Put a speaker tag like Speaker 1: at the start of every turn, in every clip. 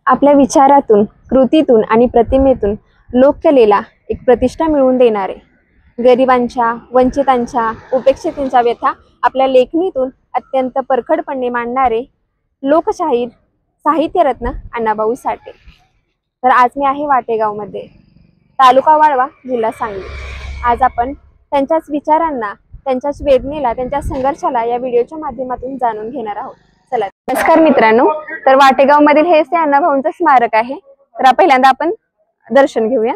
Speaker 1: आपल्या विचारातून, कृतीतून आणि प्रतिमेतून लोककलेला एक प्रतिष्ठा मिळवून देणारे, गरिबांच्या, वंचितांच्या, उपेक्षितांच्या व्यथा आपल्या लेखणीतून अत्यंत परखडपणे मांडणारे लोकशाहीर साहित्यरत्न अण्णाभाऊ साठे. तर आज मी आहे वाटेगावमध्ये, तालुका वाळवा, जिल्हा सांगली. आज आपण त्यांच्याच विचारांना, त्यांच्याच वेदनेला, त्यांच्या संघर्षाला या व्हिडिओच्या माध्यमातून जाणून घेणार आहोत. चला. नमस्कार मित्रांनो. तर वाटेगाव मधील हे ते अण्णाभाऊंचं स्मारक आहे. तर पहिल्यांदा आपण दर्शन घेऊया.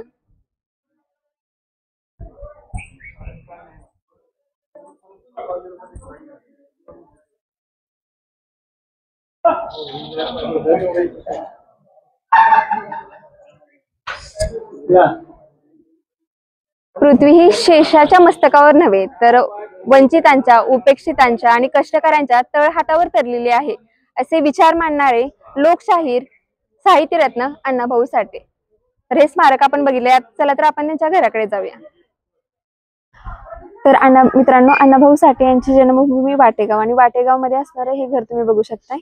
Speaker 1: पृथ्वी ही शेषाच्या मस्तकावर नव्हे तर वंचितांच्या, उपेक्षितांच्या आणि कष्टकऱ्यांच्या तळहातावर तरलेली आहे, असे विचार मांडणारे लोकशाहीर साहित्यरत्न अण्णाभाऊ साठे. तर हे स्मारक आपण बघितले. चला तर आपण त्यांच्या घराकडे जाऊया. तर मित्रांनो, अण्णाभाऊ साठे यांची जन्मभूमी वाटेगाव आणि वाटेगाव मध्ये असणारे हे घर तुम्ही बघू शकताय.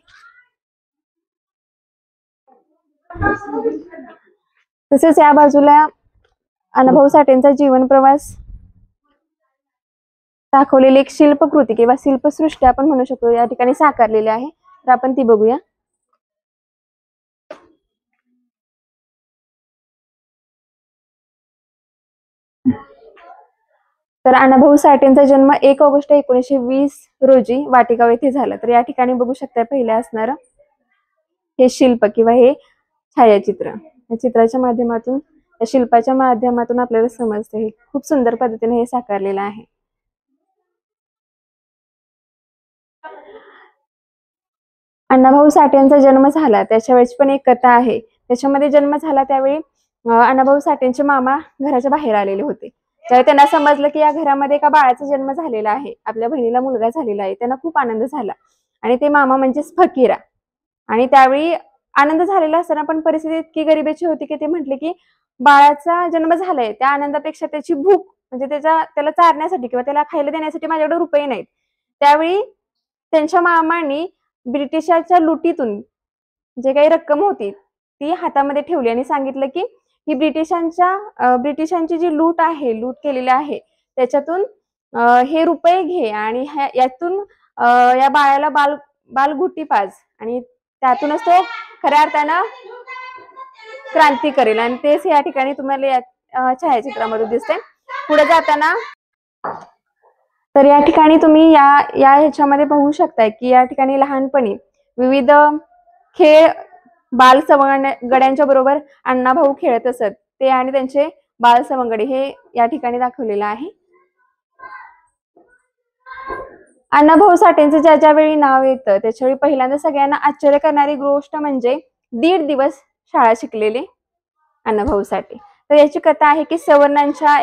Speaker 1: तसेच या बाजूला अण्णाभाऊ साठेंचा जीवन प्रवास दाखवलेली एक शिल्पकृती किंवा शिल्पसृष्टी आपण म्हणू शकतो, या ठिकाणी साकारलेली आहे. तर आपण ती बघूया. तर अण्णाभाऊ साठेंचा जन्म 1 ऑगस्ट 1920 रोजी वाटेगाव येथे झाला. तर या ठिकाणी बघू शकता पहिल्या असणार हे शिल्प किंवा हे छायाचित्र. या चित्राच्या माध्यमातून, या शिल्पाच्या माध्यमातून आपल्याला समजते खूप सुंदर पद्धतीने हे साकारलेलं आहे. अण्णाभाऊ साठे यांचा जन्म झाला त्याच्या वेळेस पण एक कथा आहे. त्याच्यामध्ये जन्म झाला त्यावेळी अण्णाभाऊ साठेंचे मामा घराच्या बाहेर आलेले होते. त्यावेळी त्यांना समजलं की या घरामध्ये एका बाळाचा जन्म झालेला आहे, आपल्या बहिणीला मुलगा झालेला आहे. त्यांना खूप आनंद झाला आणि ते मामा म्हणजेच फकीरा. आणि त्यावेळी आनंद झालेला असताना पण परिस्थिती इतकी गरिबीची होती की ते म्हटले की बाळाचा जन्म झालाय, त्या आनंदापेक्षा त्याची भूक, म्हणजे त्याला चारण्यासाठी किंवा त्याला खायला देण्यासाठी माझ्याकडे रुपये नाहीत. त्यावेळी त्यांच्या मामांनी ब्रिटिशाच्या लुटीतून जे काही रक्कम होती ती हातामध्ये ठेवली आणि सांगितलं की ही ब्रिटिशांची जी लूट केलेली आहे त्याच्यातून हे रुपये घे आणि यातून या बाळाला बालगुट्टी पाज आणि त्यातूनच तो खऱ्या अर्थानं क्रांती करेल. आणि तेच या ठिकाणी तुम्हाला या छायाचित्रामध्ये दिसते. पुढे जाताना तर या ठिकाणी तुम्ही या ह्याच्यामध्ये पाहू शकताय की या ठिकाणी लहानपणी विविध खेळ बाल सवंगड्यांच्या बरोबर अण्णाभाऊ खेळत असत, ते आणि त्यांचे बाल सवंगडी हे या ठिकाणी दाखवलेलं आहे. अण्णाभाऊ साठेंचं ज्या वेळी नाव येतं त्याच्यावेळी पहिल्यांदा सगळ्यांना आश्चर्य करणारी गोष्ट म्हणजे 1.5 दिवस शाळा शिकलेले अण्णाभाऊ साठे. तर याची कथा आहे की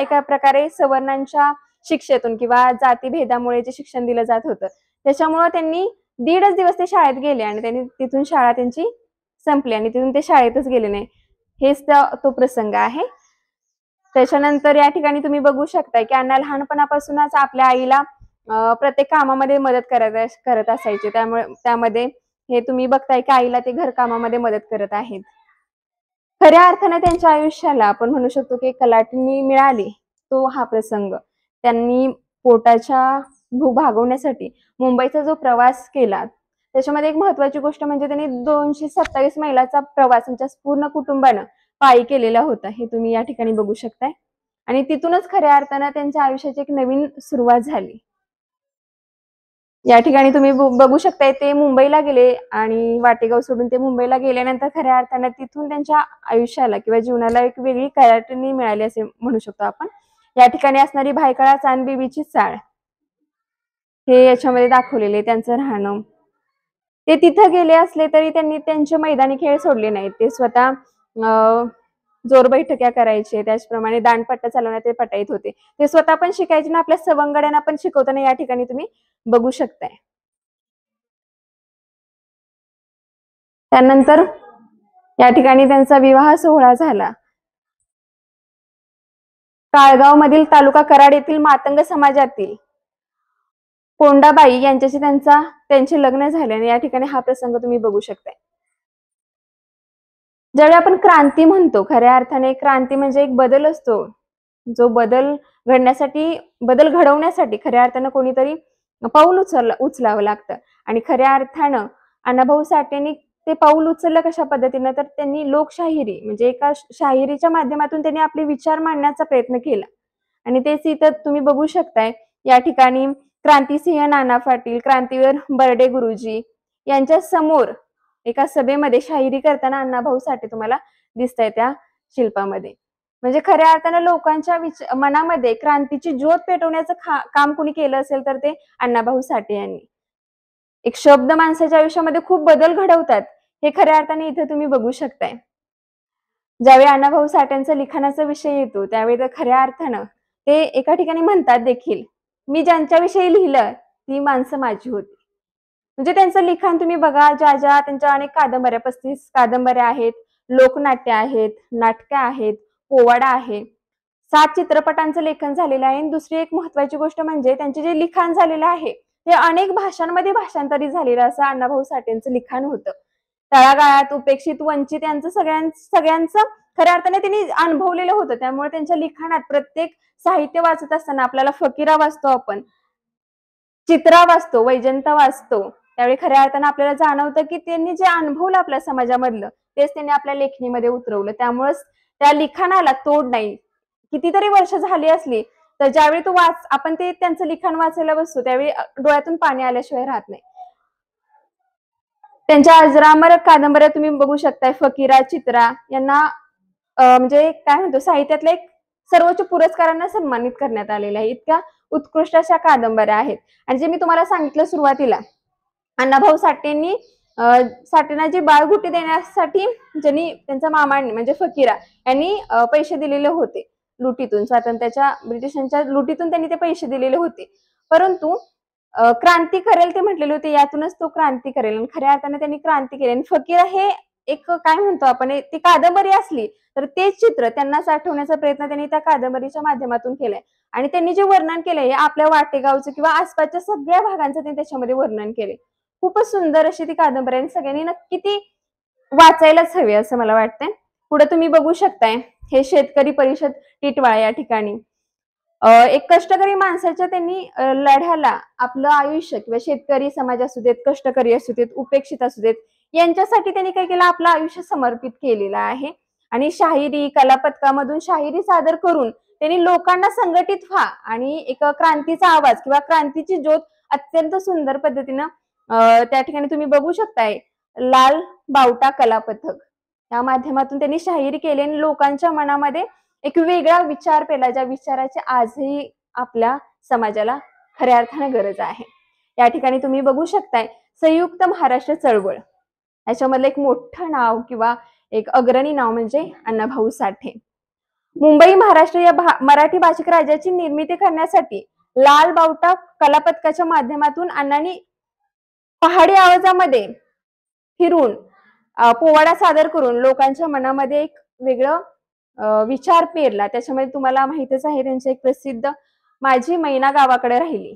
Speaker 1: एका प्रकारे सवर्णांच्या शिक्षेतून किंवा जातीभेदामुळे जे शिक्षण दिलं जात होतं त्याच्यामुळे त्यांनी 1.5 दिवस ते शाळेत गेले आणि त्यांनी तिथून शाळा त्यांची संपली आणि तिथून ते शाळेतच गेले नाही. हेच तो प्रसंग आहे. त्याच्यानंतर या ठिकाणी तुम्ही बघू शकता की अण्णा लहानपणापासूनच आपल्या आईला प्रत्येक कामामध्ये मदत करत असायचे. त्यामध्ये हे तुम्ही बघताय की आईला ते घर कामामध्ये मदत करत आहेत. खऱ्या अर्थाने त्यांच्या आयुष्याला आपण म्हणू शकतो की कलाटणी मिळाली तो हा प्रसंग. त्यांनी पोटाच्या भूक भागवण्यासाठी मुंबईचा जो प्रवास केला त्याच्यामध्ये एक महत्वाची गोष्ट म्हणजे त्यांनी 227 मैलाचा प्रवास त्यांच्या पूर्ण कुटुंबानं पायी केलेला होता, हे तुम्ही या ठिकाणी बघू शकताय. आणि तिथूनच खऱ्या अर्थानं त्यांच्या आयुष्याची एक नवीन सुरुवात झाली. या ठिकाणी तुम्ही बघू शकताय ते मुंबईला गेले आणि वाटेगाव सोडून ते मुंबईला गेल्यानंतर खऱ्या अर्थानं तिथून त्यांच्या आयुष्याला किंवा जीवनाला एक वेगळी कलाटणी मिळाली असे म्हणू शकतो आपण. या ठिकाणी असणारी भायखळा चांदबिबीची चाळ हे याच्यामध्ये दाखवलेले त्यांचं राहणं. ते तिथं गेले असले तरी त्यांनी त्यांचे मैदानी खेळ सोडले नाहीत. ते स्वतः जोर बैठक्या करायचे, त्याचप्रमाणे दांडपट्टा चालवण्यात ते पटाईत होते. ते स्वतः पण शिकायचे ना आपल्या सवंगड्यांना पण शिकवताना या ठिकाणी तुम्ही बघू शकताय. त्यानंतर या ठिकाणी त्यांचा विवाह सोहळा झाला. काळगाव मधील तालुका कराड येथील मातंग समाजातील कोंडाबाई यांच्याशी त्यांचे लग्न झाले आणि या ठिकाणी हा प्रसंग तुम्ही बघू शकताय. ज्यावेळी आपण क्रांती म्हणतो, खऱ्या अर्थाने क्रांती म्हणजे एक बदल असतो. जो बदल बदल घडवण्यासाठी खऱ्या अर्थानं कोणीतरी पाऊल उचलावं लागतं आणि खऱ्या अर्थानं अण्णाभाऊ साठेंनी ते पाऊल उचललं कशा पद्धतीनं, तर त्यांनी लोकशाहिरी म्हणजे एका शाहिरीच्या माध्यमातून त्यांनी आपले विचार मांडण्याचा प्रयत्न केला आणि तेच इथं तुम्ही बघू शकताय. या ठिकाणी क्रांतिसिंह नाना पाटील, क्रांतीवीर बर्डे गुरुजी यांच्या समोर एका सभेमध्ये शाहिरी करताना अण्णाभाऊ साठे तुम्हाला दिसताय त्या शिल्पामध्ये. म्हणजे खऱ्या अर्थानं लोकांच्या मनामध्ये क्रांतीची ज्योत पेटवण्याचं काम कोणी केलं असेल तर ते अण्णाभाऊ साठे यांनी. एक शब्द माणसाच्या आयुष्यामध्ये खूप बदल घडवतात, हे खऱ्या अर्थाने इथे तुम्ही बघू शकताय. ज्यावेळी अण्णाभाऊ साठ्यांचा लिखाणाचा विषय येतो, त्यावेळी तर खऱ्या अर्थानं ते एका ठिकाणी म्हणतात देखील, "मी ज्यांच्याविषयी लिहिलं, ती माणसं माझी होती." म्हणजे त्यांचं लिखाण तुम्ही बघा, ज्या त्यांच्या अनेक कादंबऱ्या 35 कादंबऱ्या आहेत, लोकनाट्य आहेत, नाटकं आहेत, पोवाडा आहे. 7 चित्रपटांचं लेखन झालेलं आहे आणि दुसरी एक महत्त्वाची गोष्ट म्हणजे त्यांचे जे लिखाण झालेलं आहे, ते अनेक भाषांमध्ये भाषांतरित झालेलं असं अण्णाभाऊ साठेंचं लिखाण होतं. तळागाळात, उपेक्षित, वंचित यांचं सगळ्यांचं खऱ्या अर्थाने त्यांनी अनुभवलेलं होतं. त्यामुळे त्यांच्या लिखाणात प्रत्येक साहित्य वाचत असताना आपल्याला फकीरा वाचतो आपण, चित्रा वाचतो, वैजंता वाचतो. त्यावेळी खऱ्या अर्थानं आपल्याला जाणवतं, की त्यांनी जे अनुभवलं आपल्या समाजामधलं, तेच त्यांनी आपल्या लेखणीमध्ये उतरवलं. त्यामुळेच त्या लिखाणाला तोड नाही. कितीतरी वर्ष झाली असली, तर ज्यावेळी आपण ते त्यांचं लिखाण वाचायला बसतो, त्यावेळी डोळ्यातून पाणी आल्याशिवाय राहत नाही. त्यांच्या अजरामर कादंबऱ्या तुम्ही बघू शकताय. फकीरा, चित्रा यांना म्हणजे काय म्हणतो साहित्यातल्या एक सर्वोच्च पुरस्कारांना सन्मानित करण्यात आलेलं आहे. इतक्या उत्कृष्ट अशा कादंबऱ्या आहेत आणि जे मी तुम्हाला सांगितलं सुरुवातीला, अण्णाभाऊ साठेंनी साठेंना जी बाळगुटी देण्यासाठी ज्यांनी त्यांच्या मामांनी म्हणजे फकीरा यांनी पैसे दिलेले होते लुटीतून, स्वातंत्र्याच्या ब्रिटिशांच्या लुटीतून त्यांनी ते पैसे दिलेले होते. परंतु क्रांती करेल ते म्हटलेले होते, यातूनच तो क्रांती करेल आणि खऱ्या अर्थाने त्यांनी क्रांती केली आणि फकीरा हे एक काय म्हणतो आपण ती कादंबरी असली तर तेच चित्र त्यांनाच आठवण्याचा प्रयत्न त्यांनी त्या कादंबरीच्या माध्यमातून केलाय आणि त्यांनी जे वर्णन केलंय आपल्या वाटेगावचं किंवा आसपासच्या सगळ्या भागांचं त्यांनी त्याच्यामध्ये वर्णन केले. खूपच सुंदर अशी ती कादंबरी आणि सगळ्यांनी नक्की ती वाचायलाच हवी असं मला वाटतंय. पुढे तुम्ही बघू शकताय, हे शेतकरी परिषद टिटवाळा या ठिकाणी एक कष्टकरी माणसाच्या त्यांनी लढ्याला आपलं आयुष्य किंवा शेतकरी समाज असू देत, कष्टकरी असू देत, उपेक्षित असू देत, यांच्यासाठी त्यांनी काय केलं, आपलं आयुष्य समर्पित केलेलं आहे आणि शाहिरी, कलापथकामधून शाहिरी सादर करून त्यांनी लोकांना संघटित व्हा आणि एक क्रांतीचा आवाज किंवा क्रांतीची ज्योत अत्यंत सुंदर पद्धतीनं त्या ठिकाणी तुम्ही बघू शकताय. लाल बावटा कलापथक या माध्यमातून त्यांनी शाहिरी केली आणि लोकांच्या मनामध्ये एक वेगळा विचार पेला, ज्या विचाराची आजही आपल्या समाजाला खऱ्या अर्थाने गरज आहे. या ठिकाणी तुम्ही बघू शकताय संयुक्त महाराष्ट्र चळवळ, याच्यामधलं एक मोठं नाव किंवा एक अग्रणी नाव म्हणजे अण्णाभाऊ साठे. मुंबई महाराष्ट्र या मराठी भाषिक राज्याची निर्मिती करण्यासाठी लाल बावटा कलापथकाच्या माध्यमातून अण्णांनी पहाडी आवाजामध्ये फिरून पोवाडा सादर करून लोकांच्या मनामध्ये एक वेगळं विचार पेरला. त्याच्यामध्ये तुम्हाला माहितच आहे त्यांचं एक प्रसिद्ध माझी मैना गावाकडे राहिली.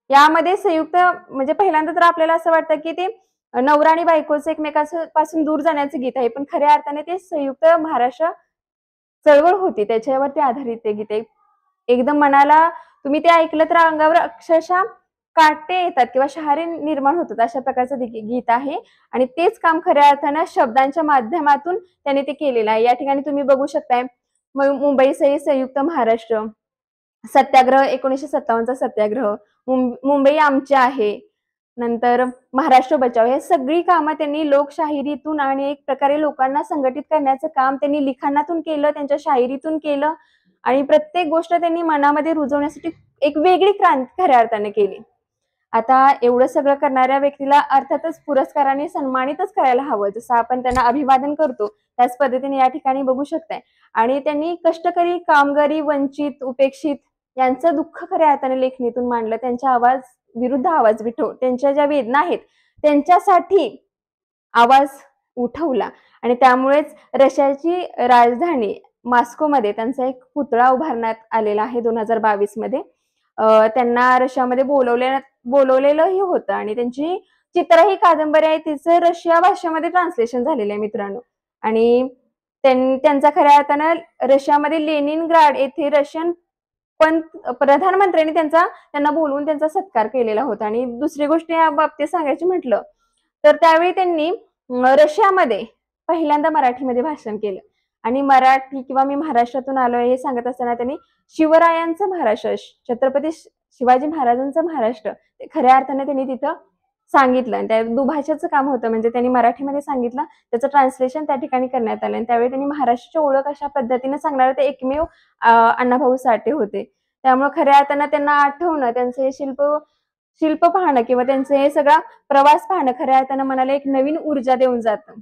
Speaker 1: यामध्ये संयुक्त म्हणजे पहिल्यांदा तर आपल्याला असं वाटतं की ते नवरा आणि बायकोचं एकमेकांपासून दूर जाण्याचं गीत आहे, पण खऱ्या अर्थाने ते संयुक्त महाराष्ट्र चळवळ होती, त्याच्यावरती आधारित ते गीत आहे. एकदम मनाला तुम्ही ते ऐकलं तर अंगावर अक्षरशः काटे येतात किंवा शहारे निर्माण होतात, अशा प्रकारचं गीत आहे आणि तेच काम खऱ्या अर्थानं शब्दांच्या माध्यमातून त्याने ते केलेलं आहे. या ठिकाणी तुम्ही बघू शकताय मुंबई सही संयुक्त महाराष्ट्र, सत्याग्रह 1957चा सत्याग्रह, मुंबई आमची आहे, नंतर महाराष्ट्र बचाव, हे सगळी कामं त्यांनी लोकशाहिरीतून आणि एक प्रकारे लोकांना संघटित करण्याचं काम त्यांनी लिखाणातून केलं, त्यांच्या शाहिरीतून केलं आणि प्रत्येक गोष्ट त्यांनी मनामध्ये रुजवण्यासाठी एक वेगळी क्रांती खऱ्या अर्थाने केली. आता एवढं सगळं करणाऱ्या व्यक्तीला अर्थातच पुरस्काराने सन्मानितच करायला हवं, जसं आपण त्यांना अभिवादन करतो त्याच पद्धतीने या ठिकाणी बघू शकताय. आणि त्यांनी कष्टकरी, कामगारी, वंचित, उपेक्षित यांचं दुःख खऱ्या अर्थाने लेखणीतून मांडलं. त्यांच्या आवाज विरुद्ध आवाज त्यांच्या ज्या वेदना आहेत त्यांच्यासाठी आवाज उठवला आणि त्यामुळेच रशियाची राजधानी मॉस्कोमध्ये त्यांचा एक पुतळा उभारण्यात आलेला आहे 2022 मध्ये. त्यांना रशियामध्ये बोलवलेलंही होतं आणि त्यांची चित्र ही कादंबरी आहे, तिचं रशिया भाषेमध्ये ट्रान्सलेशन झालेलं आहे मित्रांनो. आणि त्यांचा खऱ्या अर्थानं रशियामध्ये लेनिनग्राड येथे रशियन प्रधानमंत्र्यांनी त्यांना बोलवून त्यांचा सत्कार केलेला होता. आणि दुसरी गोष्ट या बाबतीत सांगायची म्हटलं तर त्यावेळी त्यांनी रशियामध्ये पहिल्यांदा मराठीमध्ये भाषण केलं. आणि मराठी किंवा मी महाराष्ट्रातून आलोय हे सांगत असताना त्यांनी शिवरायांचं महाराष्ट्र, छत्रपती शिवाजी महाराजांचं महाराष्ट्र खऱ्या अर्थाने त्यांनी तिथं सांगितलं. आणि त्या दुभाषाचं काम होतं, म्हणजे त्यांनी मराठीमध्ये सांगितलं, त्याचं ट्रान्सलेशन त्या ठिकाणी करण्यात आलं. आणि त्यावेळी त्यांनी महाराष्ट्राची ओळख अशा पद्धतीने सांगणारे ते एकमेव अण्णाभाऊ साठे होते. त्यामुळे खऱ्या अर्थानं त्यांना आठवणं, त्यांचं हे शिल्प पाहणं किंवा त्यांचं हे सगळा प्रवास पाहणं खऱ्या अर्थानं मनाला एक नवीन ऊर्जा देऊन जातं.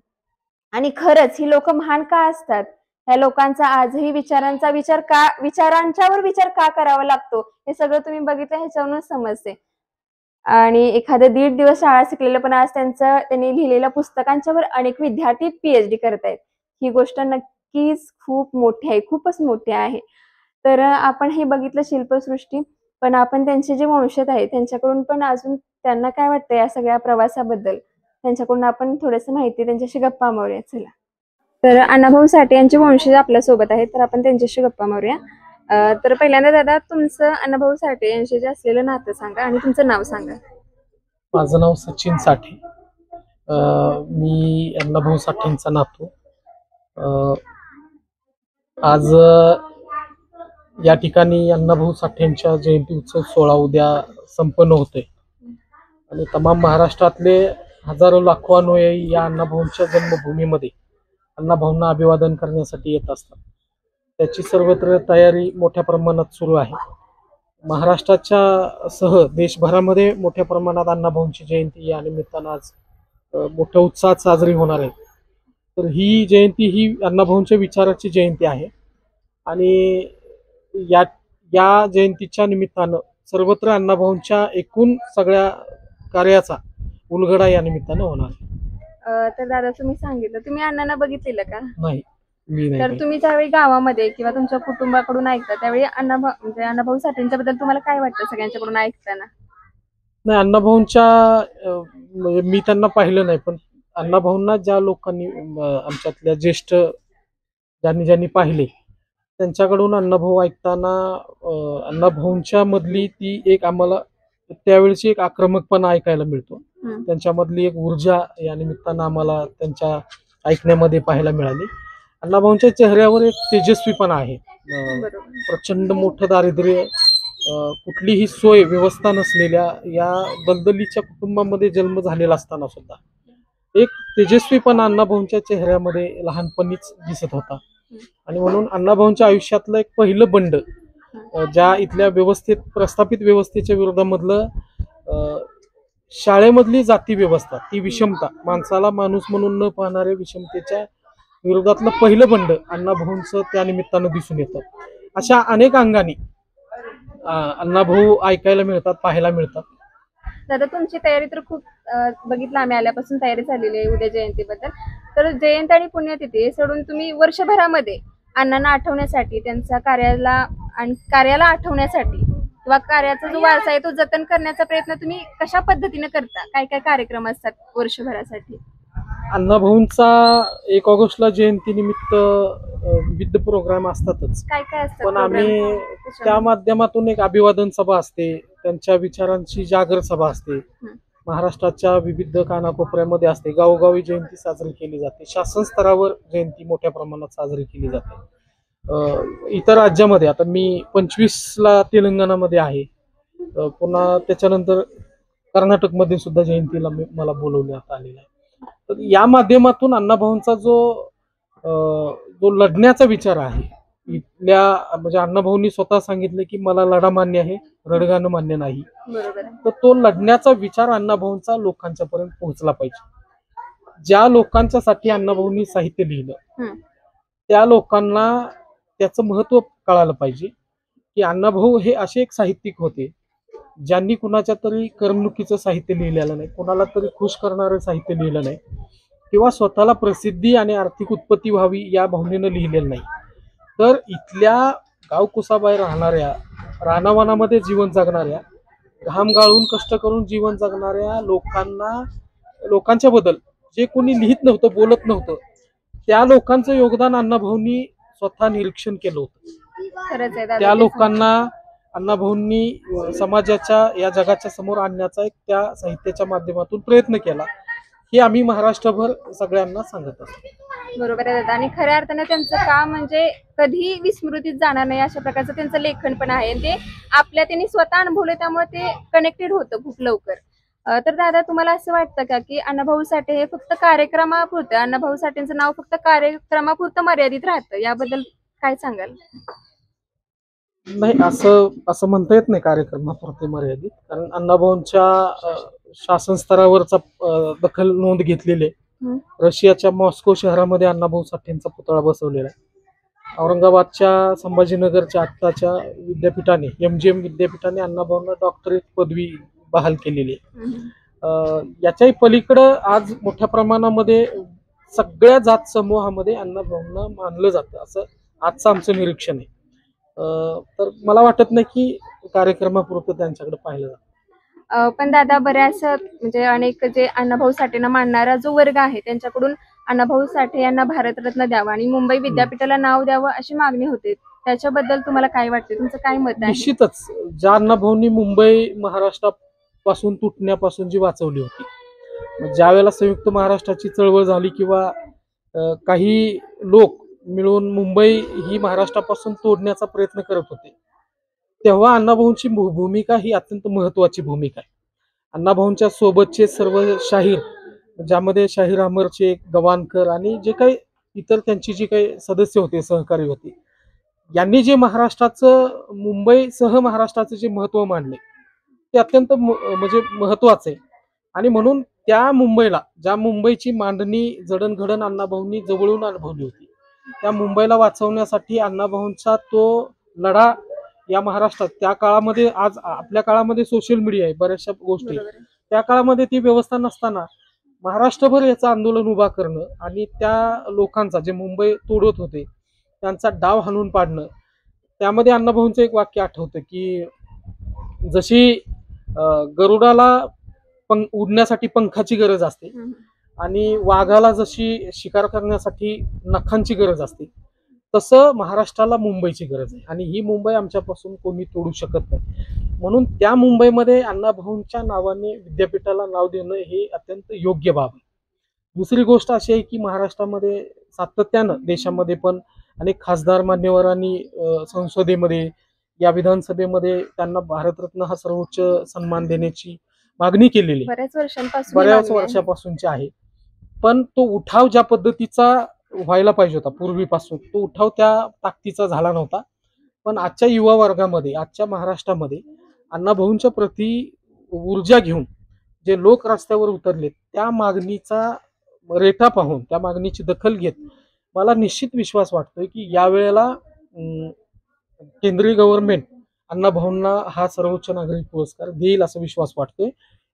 Speaker 1: आणि खरंच ही लोक महान का असतात, ह्या लोकांचा आजही विचारांच्यावर विचार का करावा लागतो हे सगळं तुम्ही बघितलं ह्याच्यावरूनच समजते. आणि एखादं 1.5 दिवस शाळा शिकलेलं पण आज त्यांनी लिहिलेल्या पुस्तकांच्यावर अनेक विद्यार्थी PhD करतायत. ही गोष्ट नक्कीच खूप मोठी आहे, खूपच मोठी आहे. तर आपण हे बघितलं शिल्पसृष्टी, पण आपण त्यांचे जे वंशज आहेत त्यांच्याकडून पण अजून त्यांना काय वाटतं या सगळ्या प्रवासाबद्दल, त्यांच्याकडून आपण थोडंसं माहिती त्यांच्याशी गप्पा मारूया. चला, तर अण्णाभाऊ साठे यांचे वंशज आपल्या सोबत आहेत, तर आपण त्यांच्याशी गप्पा मारूया. तर पहिल्यांदा दादा, तुमचं अण्णाभाऊ साठे यांचे जे असलेलं नातं सांगा आणि तुमचं नाव सांगा.
Speaker 2: माझं नाव सचिन साठे. मी अण्णाभाऊ साठेंचा नातू. आज या ठिकाणी अण्णाभाऊ साठेंच्या जयंती उत्सव सोहळा उद्या संपन्न होतोय आणि तमाम महाराष्ट्रातले हजारो लाखो अनुयायी या अण्णाभाऊंच्या जन्मभूमीमध्ये अण्णाभाऊंना अभिवादन करण्यासाठी येत असतात. त्याची सर्वत्र तयारी मोठ्या प्रमाणात सुरू आहे. महाराष्ट्राच्या सह देशभरामध्ये मोठ्या प्रमाणात अण्णाभाऊंची जयंती या निमित्तानं आज मोठ्या उत्साहात साजरी होणार आहे. तर ही जयंती ही अण्णाभाऊंच्या विचाराची जयंती आहे आणि या जयंतीच्या निमित्तानं सर्वत्र अण्णाभाऊंच्या एकूण सगळ्या कार्याचा उलगडा या निमित्तानं होणार आहे.
Speaker 1: तर दादा, तुम्ही सांगितलं तुम्ही अण्णांना बघितलेलं का?
Speaker 2: नाही, मी नाही.
Speaker 1: तर तुम्ही ज्यावेळी गावामध्ये किंवा तुमच्या कुटुंबाकडून ऐकता त्यावेळी अण्णाभाऊ साठेंच्या बद्दल तुम्हाला काय वाटतं सगळ्यांच्याकडून ऐकताना?
Speaker 2: नाही, अण्णाभाऊंच्या म्हणजे मी त्यांना पाहिलं नाही, पण अण्णाभाऊंना ज्या लोकांनी आमच्यातल्या ज्येष्ठ ज्यांनी पाहिले त्यांच्याकडून अण्णाभाऊ ऐकताना अण्णाभाऊंच्या मधली ती एक आम्हाला त्यावेळेची एक आक्रमकपणा ऐकायला मिळतो. त्यांच्यामधली एक ऊर्जा या निमित्तानं आम्हाला त्यांच्या ऐकण्यामध्ये पाहायला मिळाली. अण्णाभाऊंच्या चेहऱ्यावर एक तेजस्वीपणा आहे. प्रचंड मोठं दारिद्र्य, कुठलीही सोय व्यवस्था नसलेल्या या दलदलीच्या कुटुंबामध्ये जन्म झालेला असताना सुद्धा एक तेजस्वीपणा अण्णाभाऊंच्या चेहऱ्यामध्ये लहानपणीच दिसत होता. आणि म्हणून अण्णाभाऊंच्या आयुष्यातलं एक पहिलं बंड, ज्या इथल्या प्रस्थापित व्यवस्थेच्या विरोधामधलं शाळेमधली जाती व्यवस्था, ती विषमता, माणसाला माणूस म्हणून न पाहणाऱ्या विषमतेच्या विरोधातलं पहिलं बंड अण्णाभाऊंचं त्या निमित्तानं दिसून येतं. अशा अनेक अंगाने अण्णाभाऊ ऐकायला मिळतात, पाहायला मिळतात.
Speaker 1: दादा, तुमची तयारी तर खूप बघितलं आम्ही आल्यापासून तयारी झालेली आहे उद्या जयंतीबद्दल. तर जयंती आणि पुण्यतिथी हे सोडून तुम्ही वर्षभरामध्ये अण्णांना आठवण्यासाठी, त्यांच्या कार्याला आठवण्यासाठी किंवा कार्याचा जो वारसा आहे तो जतन करण्याचा प्रयत्न तुम्ही कशा पद्धतीने करता? काय काय कार्यक्रम असतात वर्षभरासाठी?
Speaker 2: अण्णाभाऊंचा 1 ऑगस्टला जयंती निमित्त विविध प्रोग्राम असतातच.
Speaker 1: काय काय असतात?
Speaker 2: पण आम्ही त्या माध्यमातून एक अभिवादन सभा असते, त्यांच्या विचारांची जागर सभा असते, महाराष्ट्राच्या विविध कानाकोपऱ्यामध्ये असते, गावोगावी जयंती साजरी केली जाते, शासन स्तरावर जयंती मोठ्या प्रमाणात साजरी केली जाते. इतर राज्यामध्ये आता मी 25ला तेलंगणामध्ये आहे, पुन्हा त्याच्यानंतर कर्नाटकमध्ये सुद्धा जयंतीला मला बोलवण्यात आलेलं आहे. तर या माध्यमातून अण्णाभाऊंचा जो लढण्याचा विचार आहे इथल्या, म्हणजे अण्णाभाऊंनी स्वतः सांगितलं की मला लढा मान्य आहे, रडगाणं मान्य नाही. तर तो लढण्याचा विचार अण्णाभाऊंचा लोकांच्या पर्यंत पोहोचला पाहिजे. ज्या लोकांच्यासाठी अण्णाभाऊंनी साहित्य लिहिलं त्या लोकांना त्याचं महत्व कळालं पाहिजे की अण्णाभाऊ हे असे एक साहित्यिक होते ज्यांनी कुणाच्या तरी करमणुकीचं साहित्य लिहिलेलं नाही, कुणाला तरी खुश करणारं साहित्य लिहिलं नाही, किंवा स्वतःला प्रसिद्धी आणि आर्थिक उत्पत्ती व्हावी या भावनेनं लिहिलेलं नाही. तर इथल्या गावकुसाबाहेर राहणाऱ्या, रानावनामध्ये जीवन जगणाऱ्या, घाम गाळून कष्ट करून जीवन जगणाऱ्या लोकांच्या बद्दल जे कोणी लिहित नव्हतं, बोलत नव्हतं, त्या लोकांचं योगदान अण्णाभाऊंनी स्वतः निरीक्षण केलं होतं.
Speaker 1: खरंच आहे दादा,
Speaker 2: त्या
Speaker 1: ते
Speaker 2: लोकांना अण्णाभाऊंनी समाजाच्या या जगाच्या समोर आणण्याचा एक त्या साहित्याच्या माध्यमातून प्रयत्न केला. हे आम्ही महाराष्ट्रभर सगळ्यांना सांगत असतो.
Speaker 1: बरोबर आहे दादा. आणि खऱ्या अर्थानं त्यांचं काम म्हणजे कधी विस्मृतीत जाणार नाही अशा प्रकारचं त्यांचं लेखन पण आहे. आणि ते त्यांनी स्वतः अनुभवलं, त्यामुळे ते कनेक्टेड होतं खूप लवकर. तर दादा, तुम्हाला असं वाटतं का की अण्णाभाऊ साठे हे फक्त कार्यक्रमापुरतं, अण्णाभाऊ साठेंचं नाव फक्त कार्यक्रमापुरतं मर्यादित राहतं, याबद्दल काय सांगाल?
Speaker 2: नाही, असं म्हणता येत नाही कार्यक्रमापुरते मर्यादित. कारण अण्णाभाऊंच्या शासन स्तरावरचा दखल नोंद घेतलेली आहे. रशियाच्या मॉस्को शहरामध्ये अण्णाभाऊ साठेंचा पुतळा बसवलेला आहे. औरंगाबादच्या संभाजीनगरच्या आत्ताच्या विद्यापीठाने, MGM विद्यापीठाने अण्णाभाऊंना डॉक्टरेट पदवी बहाल केलेली आहे. याच्याही पलीकडं आज मोठ्या प्रमाणामध्ये सगळ्या जात समूहामध्ये अण्णाभाऊंना मानलं जातं, असं आजचं आमचं निरीक्षण आहे. तर मला वाटत नाही की कार्यक्रमापुरतं त्यांच्याकडे पाहिलं जातं.
Speaker 1: पण दादा, बऱ्याच म्हणजे अनेक जे अण्णाभाऊ साठेंना मानणारा जो वर्ग आहे त्यांच्याकडून अण्णाभाऊ साठे यांना भारतरत्न द्यावा आणि मुंबई विद्यापीठाला नाव द्यावं अशी मागणी होते. त्याच्याबद्दल तुम्हाला काय वाटते, तुमचं काय मत आहे?
Speaker 2: निश्चितच ज्या अण्णाभाऊंनी मुंबई महाराष्ट्रापासून तुटण्यापासून जी वाचवली होती, ज्या वेळेला संयुक्त महाराष्ट्राची चळवळ झाली किंवा काही लोक मिळून मुंबई ही महाराष्ट्रापासून तोडण्याचा प्रयत्न करत होते, तेव्हा अण्णाभाऊंची भूमिका ही अत्यंत महत्वाची भूमिका आहे. अण्णाभाऊंच्या सोबतचे सर्व शाहीर, ज्यामध्ये शाहीर अमरशेख, गवाणकर आणि जे काही इतर त्यांची जी काही सदस्य होते, सहकारी होते, यांनी जे महाराष्ट्राचं, मुंबईसह महाराष्ट्राचं जे महत्व मांडले ते अत्यंत म्हणजे महत्वाचं आहे. आणि म्हणून त्या मुंबईला, ज्या मुंबईची मांडणी जडणघडण अण्णाभाऊंनी जवळून अनुभवली होती, त्या मुंबईला वाचवण्यासाठी अण्णाभाऊंचा तो लढा या महाराष्ट्रात, त्या काळामध्ये, आज आपल्या काळामध्ये सोशल मीडिया आहे, बऱ्याचशा गोष्टी, त्या काळामध्ये ती व्यवस्था नसताना महाराष्ट्रभर याचं आंदोलन उभा करणं आणि त्या लोकांचा, जे मुंबई तोडत होते, त्यांचा डाव हाणून पाडणं. त्यामध्ये अण्णाभाऊंचं एक वाक्य आठवतं की जशी गरुडाला उडण्यासाठी पंखाची गरज असते आणि वाघाला जशी शिकार करण्यासाठी नखांची गरज असते, तसं महाराष्ट्राला मुंबईची गरज आहे. आणि ही मुंबई आमच्यापासून कोणी तोडू शकत नाही. म्हणून त्या मुंबईमध्ये अण्णाभाऊंच्या नावाने विद्यापीठाला नाव देणं हे अत्यंत योग्य बाब आहे. दुसरी गोष्ट अशी आहे की महाराष्ट्रामध्ये सातत्यानं, देशामध्ये पण अनेक खासदार मान्यवरांनी संसदेमध्ये, या विधानसभेमध्ये त्यांना भारतरत्न हा सर्वोच्च सन्मान देण्याची मागणी केलेली बऱ्याच वर्षापासूनची आहे. पण तो उठाव ज्या पद्धतीचा व्हायला पाहिजे होता पूर्वीपासून, तो उठाव त्या ताकदीचा झाला नव्हता. पण आजच्या युवा वर्गामध्ये, आजच्या महाराष्ट्रामध्ये अण्णाभाऊंच्या प्रती ऊर्जा घेऊन जे लोक रस्त्यावर उतरले, त्या मागणीचा रेटा पाहून, त्या मागणीची दखल घेत मला निश्चित विश्वास वाटतोय की यावेळेला केंद्रीय गव्हर्नमेंट अण्णाभाऊंना हा सर्वोच्च नागरी पुरस्कार देईल असा विश्वास वाटतोय.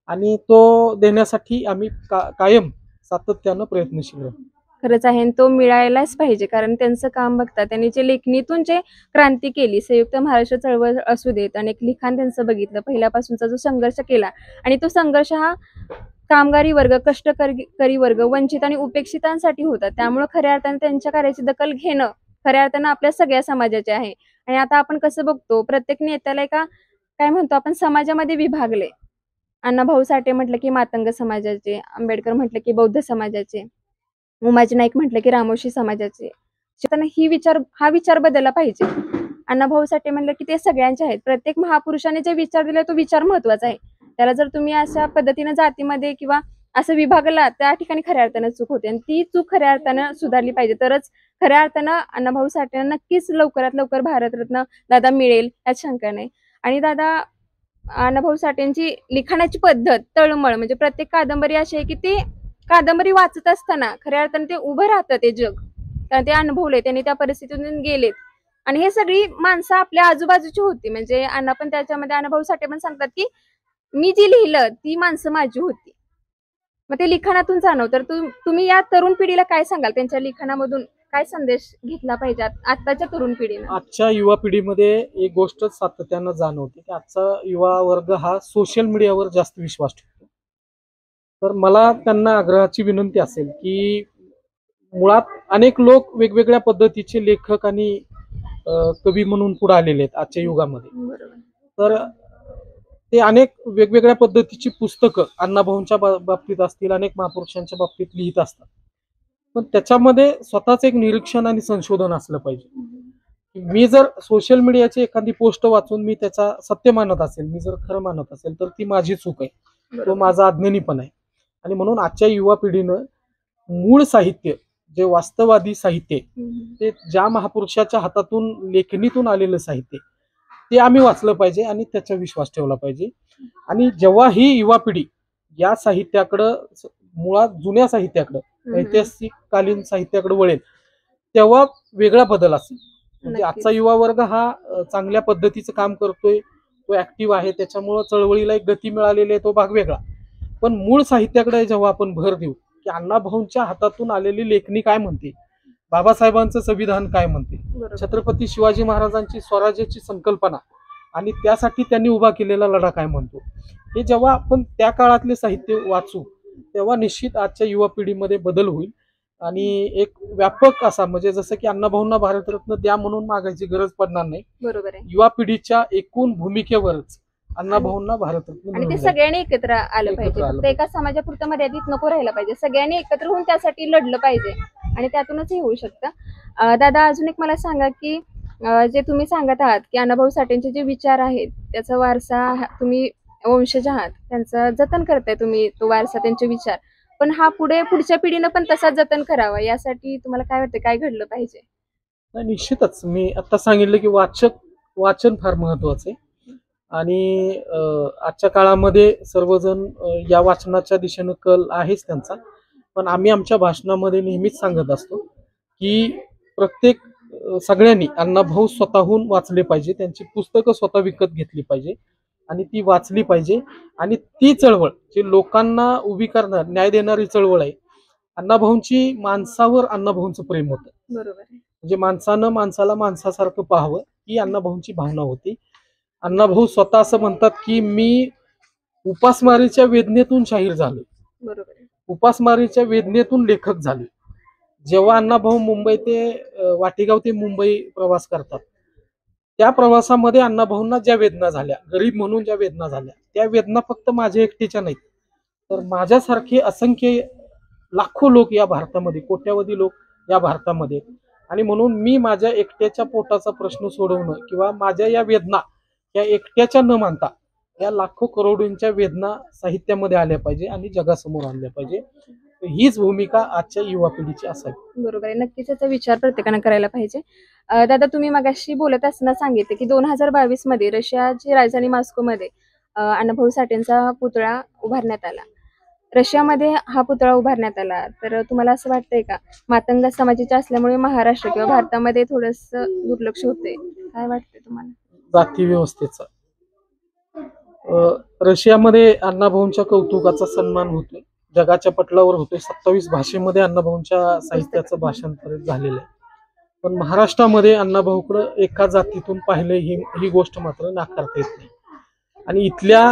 Speaker 2: आणि तो देण्यासाठी आम्ही कायम सातत्यानं प्रयत्नशील राहू.
Speaker 1: खरंच आहे, तो मिळायलाच पाहिजे. कारण त्यांचं काम बघता, त्यांनी जे लेखणीतून जे क्रांती केली, संयुक्त महाराष्ट्र चळवळ असू देत, अनेक लिखाण त्यांचं बघितलं, पहिल्यापासूनचा जो संघर्ष केला, आणि तो संघर्ष हा कामगारी वर्ग, कष्टकरी वर्ग, वंचित आणि उपेक्षितांसाठी होता. त्यामुळे खऱ्या अर्थाने त्यांच्या कार्याची दखल घेणं खऱ्या अर्थानं आपल्या सगळ्या समाजाचे आहे. आणि आता आपण कसं बघतो, प्रत्येक नेत्याला एका काय म्हणतो आपण, समाजामध्ये विभागले. अण्णाभाऊ साठे म्हटलं की मातंग समाजाचे, आंबेडकर म्हटलं की बौद्ध समाजाचे, उमाजी नाईक म्हटलं की रामोशी समाजाचे. हा विचार बदलला पाहिजे. अण्णाभाऊ साठे म्हटलं की ते सगळ्यांचे आहेत. प्रत्येक महापुरुषाने जे विचार दिले, तो विचार महत्वाचा आहे. त्याला जर तुम्ही अशा पद्धतीने जातीमध्ये किंवा असं विभागला, त्या ठिकाणी खऱ्या अर्थानं चूक होते. आणि ती चूक खऱ्या अर्थानं सुधारली पाहिजे, तरच खऱ्या अर्थानं अण्णाभाऊ साठे नक्कीच लवकरात लवकर भारतरत्न दादा मिळेल, यात शंका नाही. आणि दादा, अण्णाभाऊ साठेंची लिखाणाची पद्धत तळमळ, म्हणजे प्रत्येक कादंबरी अशी आहे की ते कादंबरी वाचत असताना खऱ्या अर्थाने ते उभं राहतं ते जग, कारण ते अनुभवले, त्यांनी त्या परिस्थितीतून गेलेत. आणि हे सगळी माणसं आपल्या आजूबाजूची होती. म्हणजे अण्णा पण त्याच्यामध्ये, अण्णाभाऊ साठे पण सांगतात की मी जी लिहिलं ती माणसं माझी होती. मग ते लिखाणातून जाणवतं. तर तुम्ही या तरुण पिढीला काय सांगाल, त्यांच्या लिखाणामधून काय संदेश घेतला पाहिजे आताच्या तरुण पिढीने?
Speaker 2: आजच्या युवा पिढीमध्ये एक गोष्ट सातत्यानं जाणवते की आजचा युवा वर्ग हा सोशल मीडियावर जास्त विश्वास ठेवतो. तर मला त्यांना आग्रहाची विनंती असेल की मुळात अनेक लोक वेगवेगळ्या पद्धतीचे लेखक आणि कवी म्हणून पुढे आलेले आहेत आजच्या युगामध्ये.
Speaker 1: बरोबर.
Speaker 2: तर ते अनेक वेगवेगळ्या पद्धतीची पुस्तकं अण्णाभाऊंच्या बाबतीत असतील, अनेक महापुरुषांच्या बाबतीत लिहित असतात. पण त्याच्यामध्ये स्वतःच एक निरीक्षण आणि संशोधन असलं पाहिजे. मी जर सोशल मीडियाची एखादी पोस्ट वाचून मी त्याचा सत्य मानत असेल, मी जर खरं मानत असेल, तर ती माझी चूक आहे, तो माझा अज्ञानीपणा आहे. आणि म्हणून आजच्या युवा पिढीनं मूळ साहित्य, जे वास्तववादी साहित्य, ते ज्या महापुरुषाच्या हातातून लेखणीतून आलेलं साहित्य, ते आम्ही वाचलं पाहिजे आणि त्याचा विश्वास ठेवला पाहिजे. आणि जेव्हा ही युवा पिढी या साहित्याकडं, मुळात जुन्या साहित्याकडं, ऐतिहासिककालीन साहित्याकडे वळेल, तेव्हा वेगळा बदल असेल. म्हणजे आजचा युवा वर्ग हा चांगल्या पद्धतीचं काम करतोय, तो ऍक्टिव्ह आहे, त्याच्यामुळं चळवळीला एक गती मिळालेली आहे, तो भाग वेगळा. पण मूळ साहित्याकडे जेव्हा आपण भर देऊ की अण्णाभाऊंच्या हातातून आलेली लेखणी काय म्हणते, बाबासाहेबांचं संविधान काय म्हणते, छत्रपती शिवाजी महाराजांची स्वराज्याची संकल्पना आणि त्यासाठी त्यांनी उभा केलेला लढा काय म्हणतो, हे जेव्हा आपण त्या काळातले साहित्य वाचू तेव्हा निश्चित आजच्या युवा पिढीमध्ये बदल होईल. आणि एक व्यापक असा, म्हणजे जसं की अण्णाभाऊंना भारतरत्न द्या म्हणून मागायची गरज पडणार नाही.
Speaker 1: बरोबर आहे.
Speaker 2: युवा पिढीच्या एकूण भूमिकेवरच अण्णाभाऊंना भारतरत्न
Speaker 1: आणि ते सगळ्यांनी एकत्र आलं पाहिजे. फक्त एका समाजापुरतं मर्यादित नको राहिलं पाहिजे. सगळ्यांनी एकत्र होऊन त्यासाठी लढलं पाहिजे आणि त्यातूनच हे होऊ शकतं. दादा, अजून एक मला सांगा की जे तुम्ही सांगत आहात की अण्णाभाऊ साठेंचे जे विचार आहेत त्याचा वारसा तुम्ही वंशज आहात, त्यांचं जतन करताय तुम्ही, तो वारसा, त्यांचे विचार. पण हा पुढच्या पिढीनं पण तसाच जतन करावा, यासाठी तुम्हाला काय वाटतं, काय घडलं पाहिजे?
Speaker 2: निश्चितच मी आता सांगितलं की वाचन फार महत्वाचं आहे. आणि आजच्या काळामध्ये सर्वजण या वाचनाच्या दिशेनं कल आहेच त्यांचा. पण आम्ही आमच्या भाषणामध्ये नेहमीच सांगत असतो की प्रत्येक सगळ्यांनी अण्णाभाऊ स्वतःहून वाचले पाहिजे, त्यांची पुस्तकं स्वतः विकत घेतली पाहिजे आणि ती वाचली पाहिजे. आणि ती चळवळ जी लोकांना उभी करणार, न्याय देणारी चळवळ आहे. अण्णाभाऊंची माणसावर अण्णाभाऊंचं प्रेम होतं.
Speaker 1: बरोबर.
Speaker 2: म्हणजे माणसानं माणसाला माणसासारखं पाहावं, ही अण्णाभाऊंची भावना होती. अण्णाभाऊ स्वतः असं म्हणतात की मी उपासमारीच्या वेदनेतून शाहीर झालो,
Speaker 1: बरोबर,
Speaker 2: उपासमारीच्या वेदनेतून लेखक झाले. जेव्हा अण्णाभाऊ मुंबई ते वाटेगाव ते मुंबई प्रवास करतात, त्या प्रवासामध्ये अण्णाभाऊंना ज्या वेदना झाल्या, गरीब म्हणून ज्या वेदना झाल्या, त्या वेदना फक्त माझ्या एकटीच्या नाहीत, तर माझ्यासारखे असंख्य लाखो लोक या भारतामध्ये, कोट्यावधी लोक या भारतामध्ये. आणि म्हणून मी माझ्या एकट्याच्या पोटाचा प्रश्न सोडवणं किंवा माझ्या या वेदना या एकट्याच्या न मानता या लाखो करोडोंच्या वेदना साहित्यामध्ये आल्या पाहिजे आणि जगासमोर आणल्या पाहिजे. हीच भूमिका आजच्या युवा पिढीची असावी.
Speaker 1: बरोबर आहे. नक्कीच याचा विचार प्रत्येकानं करायला पाहिजे. दादा, तुम्ही मगाशी बोलत असताना सांगितले की 2022 मध्ये रशियाची राजधानी मॉस्कोमध्ये अण्णाभाऊ साठेंचा पुतळा उभारण्यात आला. रशियामध्ये हा पुतळा उभारण्यात आला, तर तुम्हाला असं वाटतंय का मातंग समाजाचे असल्यामुळे महाराष्ट्र किंवा भारतामध्ये थोडंसं दुर्लक्ष होतंय, काय वाटतंय तुम्हाला?
Speaker 2: जाती व्यवस्थेचा रशियामध्ये अण्णाभाऊंच्या कौतुकाचा सन्मान होतोय, जगाच्या पटलावर होतोय. 27 भाषेमध्ये अण्णाभाऊंच्या साहित्याचं भाषांतर झालेलं आहे. पण महाराष्ट्रामध्ये अण्णाभाऊकडं एका जातीतून पाहिलं ही गोष्ट मात्र नाकारता येत नाही. आणि इथल्या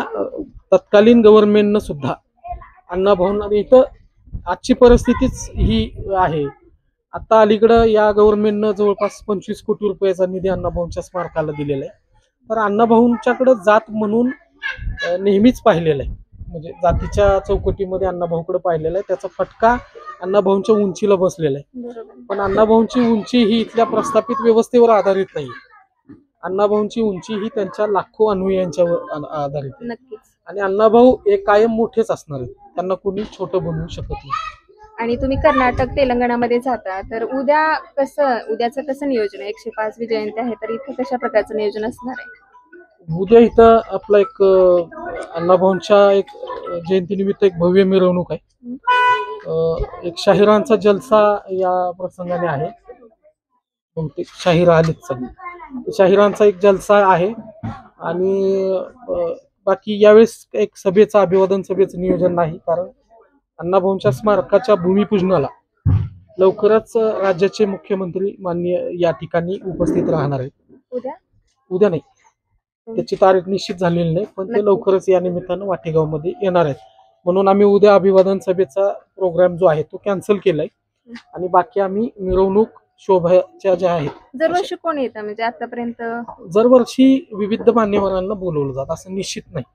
Speaker 2: तत्कालीन गव्हर्नमेंटनं सुद्धा अण्णाभाऊंना, इथं आजची परिस्थितीच ही आहे. आता अलीकडं या गव्हर्नमेंटनं जवळपास 25 कोटी रुपयाचा निधी अण्णाभाऊंच्या स्मारकाला दिलेला आहे. तर अण्णाभाऊंच्याकडे जात म्हणून नेहमीच पाहिलेलं आहे, म्हणजे जातीच्या चौकटीमध्ये अण्णाभाऊकडे पाहिलेला आहे. त्याचा फटका अण्णाभाऊंच्या उंचीला बसलेला आहे. पण अण्णाभाऊंची उंची ही इथल्या प्रस्थापित व्यवस्थेवर आधारित नाही. अण्णाभाऊंची उंची ही त्यांच्या लाखो अनुयायांच्यावर आधारित आहे. आणि अण्णाभाऊ एक कायम मोठेच असणार आहेत, त्यांना कोणी छोटं बनवू शकत नाही.
Speaker 1: आणि तुम्ही कर्नाटक, तेलंगणामध्ये जाता, तर उद्याचं कसं नियोजन आहे? 105वी जयंती आहे, तर इथं कशा प्रकारचं नियोजन असणार आहे?
Speaker 2: उद्या इथं आपला एक अण्णाभाऊंच्या एक जयंतीनिमित्त एक भव्य मिरवणूक आहे. एक शाहिरांचा जलसा या प्रसंगाने आहे. बहुतेक शाहीर आलेच सगळे, शाहिरांचा एक जलसा आहे. आणि बाकी यावेळेस एक सभेचं, अभिवादन सभेचं नियोजन नाही, कारण अण्णाभाऊंच्या स्मारकाच्या भूमिपूजनाला लवकरच राज्याचे मुख्यमंत्री माननीय या ठिकाणी उपस्थित राहणार आहेत. उद्या नाही, त्याची तारीख निश्चित झालेली नाही, पण ते लवकरच या निमित्तानं वाटेगाव मध्ये येणार आहेत. म्हणून आम्ही उद्या अभिवादन सभेचा प्रोग्राम जो आहे तो कॅन्सल केलाय. आणि बाकी आम्ही मिरवणूक शोभाच्या ज्या आहेत
Speaker 1: दरवर्षी कोण येतं म्हणजे आतापर्यंत?
Speaker 2: दरवर्षी विविध मान्यवरांना बोलवलं जातं, असं निश्चित नाही.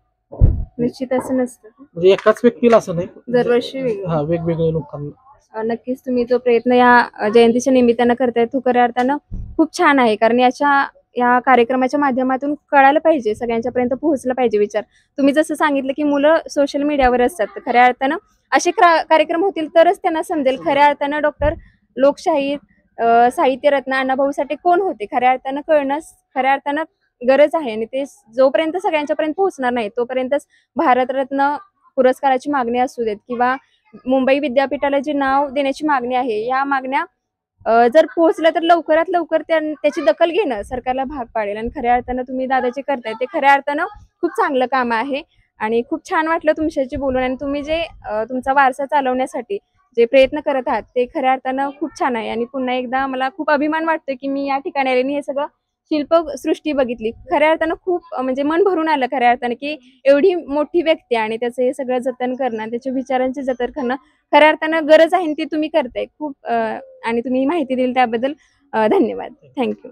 Speaker 1: निश्चित असं नसतं.
Speaker 2: म्हणजे एकाच व्यक्तीला असं नाही,
Speaker 1: दरवर्षी वेगळं.
Speaker 2: हा वेगवेगळ्या लोकांना.
Speaker 1: नक्कीच तुम्ही जो प्रयत्न या जयंतीच्या निमित्तानं करताय तो खऱ्या अर्थानं खूप छान आहे. कारण या कार्यक्रमाच्या माध्यमातून कळायला पाहिजे, सगळ्यांच्या पर्यंत पोहोचलं पाहिजे विचार. तुम्ही जसं सांगितलं की मुलं सोशल मीडियावर असतात, तर खऱ्या अर्थानं असे कार्यक्रम होतील तरच त्यांना समजेल खऱ्या अर्थानं डॉक्टर लोकशाहीर साहित्यरत्न अण्णाभाऊ साठे कोण होते. खऱ्या अर्थानं कळणं खऱ्या अर्थानं गरज आहे. आणि ते जोपर्यंत सगळ्यांच्या पर्यंत पोहोचणार नाही तोपर्यंतच भारतरत्न पुरस्काराची मागणी असू देत किंवा मुंबई विद्यापीठाला जे नाव देण्याची मागणी आहे, या मागण्या जर पोहोचल्या तर लवकरात लवकर त्याची दखल घेणं सरकारला भाग पाडेल. आणि खऱ्या अर्थानं तुम्ही दादा जे करताय ते खऱ्या अर्थानं खूप चांगलं काम आहे. आणि खूप छान वाटलं तुमच्याशी बोलून. आणि तुम्ही जे तुमचा वारसा चालवण्यासाठी जे प्रयत्न करत आहात ते खऱ्या अर्थानं खूप छान आहे. आणि पुन्हा एकदा मला खूप अभिमान वाटतो की मी या ठिकाणी आले आणि हे सगळं शिल्पसृष्टी बघितली. खऱ्या अर्थानं खूप म्हणजे मन भरून आलं खऱ्या अर्थानं की एवढी मोठी व्यक्ती आणि त्याचं हे सगळं जतन करणं, त्याच्या विचारांचे जतन करणं खऱ्या अर्थानं गरज आहे. ती तुम्ही करताय खूप आणि तुम्ही माहिती दिली त्याबद्दल धन्यवाद. थँक्यू.